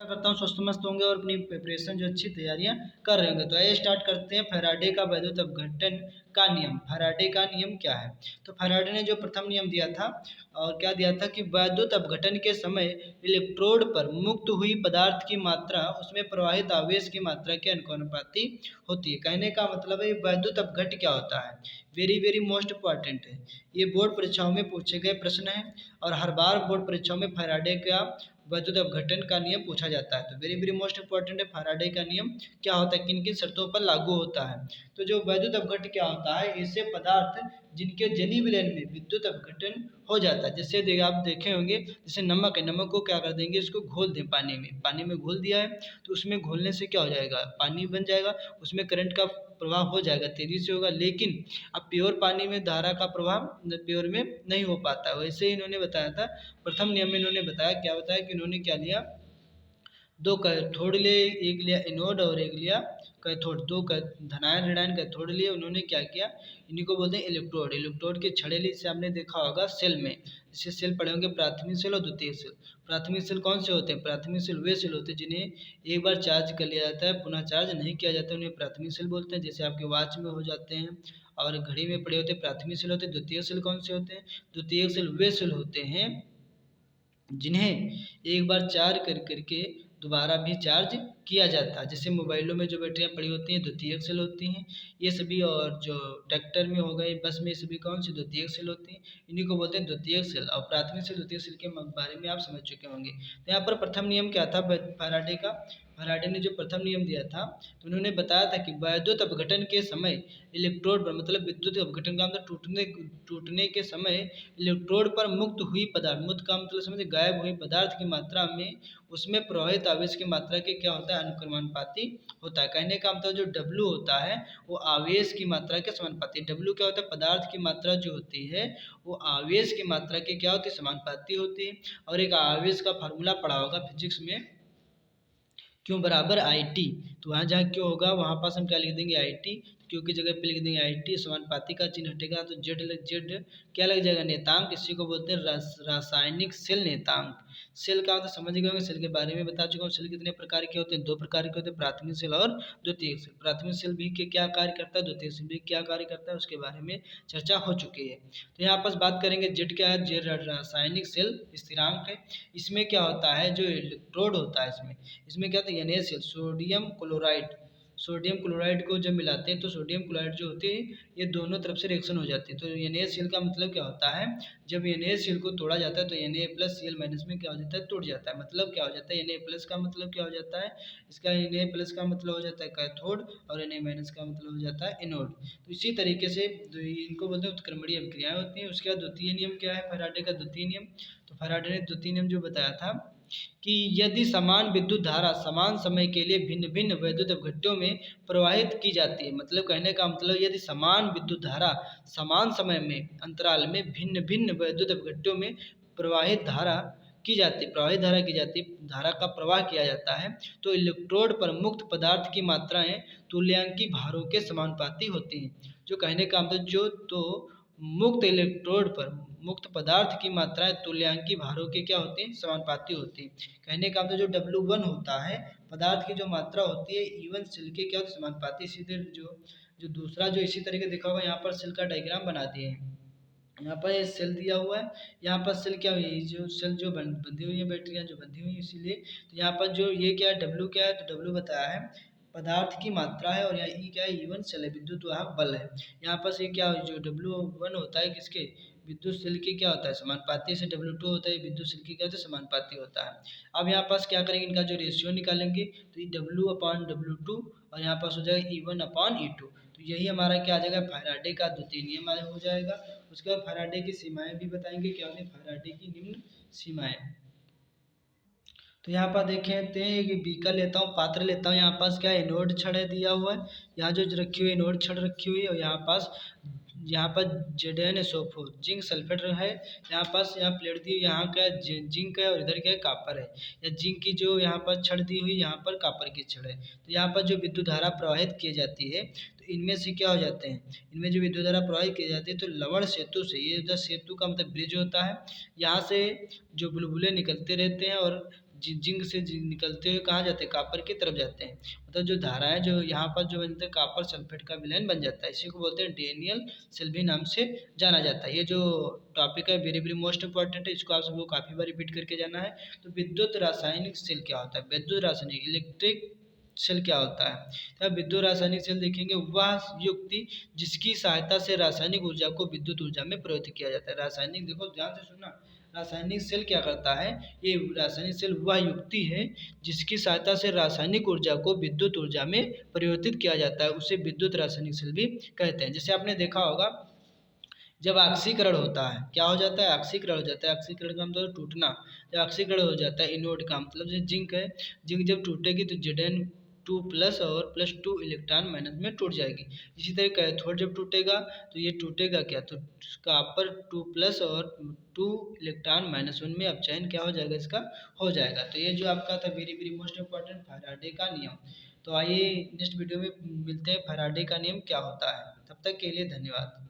करता हूँ स्वस्थ मस्त होंगे और अपनी प्रिपरेशन जो अच्छी तैयारियां कर रहे होंगे। तो आइए स्टार्ट करते हैं फैराडे का वैद्युत अपघटन का नियम। फैराडे का नियम क्या है? तो फैराडे ने जो प्रथम नियम दिया था और क्या दिया था कि वैद्युत अपघटन के समय इलेक्ट्रोड पर मुक्त हुई पदार्थ की मात्रा उसमें प्रवाहित आवेश की मात्रा के अनुपाती होती है। कहने का मतलब है वैद्युत अपघट क्या होता है, वेरी वेरी मोस्ट इंपॉर्टेंट है। ये बोर्ड परीक्षाओं में पूछे गए प्रश्न है और हर बार बोर्ड परीक्षाओं में फैराडे का वैद्युत अपघटन का नियम पूछा जाता है। तो वेरी वेरी मोस्ट इंपॉर्टेंट है फैराडे का नियम क्या होता है, किन किन शर्तों पर लागू होता है। तो जो वैद्युत अपघटन क्या होता है, ऐसे पदार्थ जिनके जली विलयन में विद्युत अपघटन हो जाता है। जैसे आप देखे होंगे, जैसे नमक है, नमक को क्या कर देंगे, इसको घोल दें पानी में घोल दिया है तो उसमें घोलने से क्या हो जाएगा, पानी बन जाएगा, उसमें करंट का प्रवाह हो जाएगा, तेजी से होगा। लेकिन अब प्योर पानी में धारा का प्रवाह प्योर में नहीं हो पाता। वैसे ही इन्होंने बताया था, प्रथम नियम में इन्होंने बताया, क्या बताया कि इन्होंने क्या लिया, दो कैथोड लिए, एक लिया एनोड और एक लिया कैथोड, दो धनायन ऋणायन कैथोड लिए। उन्होंने क्या किया, इन्हीं को बोलते हैं इलेक्ट्रोड। इलेक्ट्रोड के छड़े लिए, से आपने देखा होगा सेल में, जैसे सेल पढ़े होंगे प्राथमिक सेल और द्वितीयक सेल। प्राथमिक सेल कौन से होते हैं? प्राथमिक सेल वे सेल होते हैं जिन्हें एक बार चार्ज कर लिया जाता है, पुनः चार्ज नहीं किया जाता, उन्हें प्राथमिक सेल बोलते हैं। जैसे आपके वॉच में हो जाते हैं और घड़ी में पड़े होते हैं, प्राथमिक सेल होते हैं। द्वितीयक सेल कौन से होते हैं? द्वितीयक सेल वे सेल होते हैं जिन्हें एक बार चार्ज कर करके दोबारा भी चार्ज किया जाता है। जैसे मोबाइलों में जो बैटरियाँ पड़ी होती हैं द्वितीयक सेल होती हैं ये सभी, और जो ट्रैक्टर में हो गए, बस में, सभी कौन सी द्वितीयक सेल होती हैं, इन्हीं को बोलते हैं द्वितीयक सेल। और प्राथमिक सेल द्वितीयक सेल के बारे में आप समझ चुके होंगे। तो यहाँ पर प्रथम नियम क्या था फैराडे का? फैराडे ने जो प्रथम नियम दिया था तो उन्होंने बताया था कि वैद्युत अपघटन के समय इलेक्ट्रोड पर, मतलब विद्युत अपघटन का मतलब टूटने के समय इलेक्ट्रोड पर मुक्त हुई पदार्थ, मुक्त का मतलब समझे गायब हुई पदार्थ की मात्रा में उसमें प्रवाहित आवेश की मात्रा के क्या होता है, अनुक्रमानुपाती होता है। कहने का मतलब जो W होता है वो आवेश की मात्रा के समानुपाती। W क्या होता है? पदार्थ की मात्रा जो होती है वो आवेश की मात्रा के क्या होती है, समानुपाती होती है। और एक आवेश का फार्मूला पढ़ा होगा फिजिक्स में, क्यों बराबर आई टी। तो वहाँ जहाँ क्यों होगा वहाँ पास हम क्या लिख देंगे, आई टी। क्यों की जगह पे लिख देंगे आई टी, समानुपाती का चिन्ह हटेगा तो जेड क्या लग जाएगा, नेतांक। इसी को बोलते हैं रासायनिक सेल नेतांक। सेल का मतलब समझ गए होंगे, सेल के बारे में बता चुका हूँ। सेल कितने प्रकार के होते हैं? दो प्रकार के होते हैं, प्राथमिक सेल और द्वितीयक सेल। प्राथमिक सेल भी के क्या कार्य करता है, द्वितीयक सेल भी क्या कार्य करता है, उसके बारे में चर्चा हो चुकी है। तो यहाँ पर बात करेंगे जेड क्या है, जेड रासायनिक सेल स्थिरांक है। इसमें क्या होता है, जो इलेक्ट्रोड होता है इसमें क्या होता है, NaCl, sodium chloride. Sodium chloride को जब मिलाते हैं तो सोडियम क्लोराइड जो होती है ये दोनों तरफ से रिएक्शन हो जाती है। तो NaCl का मतलब क्या होता है, जब NaCl को तोड़ा जाता है तो Na प्लस Cl माइनस में क्या हो जाता है, टूट जाता है। मतलब क्या हो जाता है, Na प्लस का मतलब क्या हो जाता है, इसका Na प्लस का मतलब हो जाता है कैथोड और Na माइनस का मतलब हो जाता है एनोड। तो इसी तरीके से इनको बोलते हैं उत्क्रमणीय अभिक्रियाएं होती हैं। उसके बाद द्वितीय नियम क्या है, फैराडे का द्वितीय नियम। तो फैराडे ने द्वितीय नियम जो बताया था कि यदि समान विद्युत धारा समान समय के लिए भिन्न भिन्न वैद्युत अपघट्यों में प्रवाहित की जाती है, मतलब कहने का मतलब यदि समान विद्युत धारा समान समय में अंतराल में भिन्न भिन्न वैद्युत अपघट्यों में प्रवाहित धारा की जाती है, धारा का प्रवाह किया जाता है, तो इलेक्ट्रोड पर मुक्त पदार्थ की मात्राएं तुल्यांकी भारों के समानुपाती होती हैं। जो कहने का मतलब जो तो मुक्त इलेक्ट्रोड पर मुक्त पदार्थ की मात्राएं तुल्यांकी भारों के क्या होती हैं, समानुपाती होती हैं। कहने का मतलब जो W1 होता है पदार्थ की जो मात्रा होती है E1 सेल के क्या समानुपाती। सीधे जो दूसरा जो इसी तरीके देखा होगा, यहाँ पर सेल का डायग्राम बना दिए हैं। यहाँ पर ये सेल दिया हुआ है, यहाँ पर सेल क्या हुई है, जो सेल जो बंधी हुई है, बैटरियाँ जो बंधी हुई है, इसीलिए तो यहाँ पर जो ये क्या है, W क्या है, तो W बताया है पदार्थ की मात्रा है, और यहाँ E क्या है, E1 सेल है, विद्युत वाहक बल है। यहाँ पर से क्या जो W1 होता है किसके, विद्युत सेल के क्या होता है, समानुपाती से। W2 होता है विद्युत सेल के क्या होता है, समानुपाती होता है। अब यहाँ पास क्या करेंगे, इनका जो रेशियो निकालेंगे तो ये W/W2 और यहाँ पास हो जाएगा E1/E2। तो यही हमारा क्या आ जाएगा, फैराडे का द्वितीय नियम हो जाएगा। उसके बाद फैराडे की सीमाएं भी बताएंगे, क्या होती है फैराडे की निम्न सीमाएं। तो यहाँ पर देखेते हैं कि बीकर लेता हूँ, पात्र लेता हूँ, यहाँ पास क्या है, एनोड छड़ दिया हुआ है, यहाँ जो रखी हुई एनोड छड़ रखी हुई है, और यहाँ पर Zn SO4 जिंक सल्फेट है। यहाँ प्लेट दी, यहाँ क्या जिंक है और इधर क्या है, कापर है। या जिंक की जो यहाँ पर छड़ दी हुई, यहाँ पर कापर की छड़ है। तो यहाँ पर जो विद्युत धारा प्रवाहित की जाती है तो इनमें से क्या हो जाते हैं, इनमें जो विद्युत धारा प्रवाहित की जाती है तो लवण सेतु से, ये उधर सेतु का मतलब ब्रिज होता है, यहाँ से जो बुलबुले निकलते रहते हैं और जिंक से निकलते हुए कहाँ जाते हैं, कॉपर की तरफ जाते हैं। मतलब जो धाराएं जो यहाँ पर जो बनते हैं कॉपर सल्फेट का विलयन बन जाता है, इसी को बोलते हैं डेनियल सिल्वी नाम से जाना जाता है। ये जो टॉपिक है वेरी वेरी मोस्ट इंपॉर्टेंट है, इसको आप सबको काफ़ी बार रिपीट करके जाना है। तो विद्युत रासायनिक सेल क्या होता है, विद्युत रासायनिक इलेक्ट्रिक सेल क्या होता है। तो आप विद्युत रासायनिक सेल देखेंगे, वह युक्ति जिसकी सहायता से रासायनिक ऊर्जा को विद्युत ऊर्जा में परिवर्तित किया जाता है। रासायनिक, देखो ध्यान से सुनना, रासायनिक सेल क्या करता है, ये रासायनिक सेल वह युक्ति है जिसकी सहायता से रासायनिक ऊर्जा को विद्युत ऊर्जा में परिवर्तित किया जाता है, उसे विद्युत रासायनिक सेल भी कहते हैं। जैसे आपने देखा होगा जब ऑक्सीकरण होता है, क्या हो जाता है, ऑक्सीकरण हो जाता है। ऑक्सीकरण का मतलब टूटना। जब ऑक्सीकरण हो जाता है इनोड का मतलब जैसे जिंक है, जिंक जब टूटेगी तो Zn2+ और +2 इलेक्ट्रॉन माइनस में टूट जाएगी। इसी तरह कैथोड जब टूटेगा तो ये टूटेगा क्या, तो कॉपर 2+ और 2 इलेक्ट्रॉन -1 में अपचयन क्या हो जाएगा, इसका हो जाएगा। तो ये जो आपका था very very most important Faraday का नियम। तो आइए नेक्स्ट वीडियो में मिलते हैं, फैराडे का नियम क्या होता है। तब तक के लिए धन्यवाद।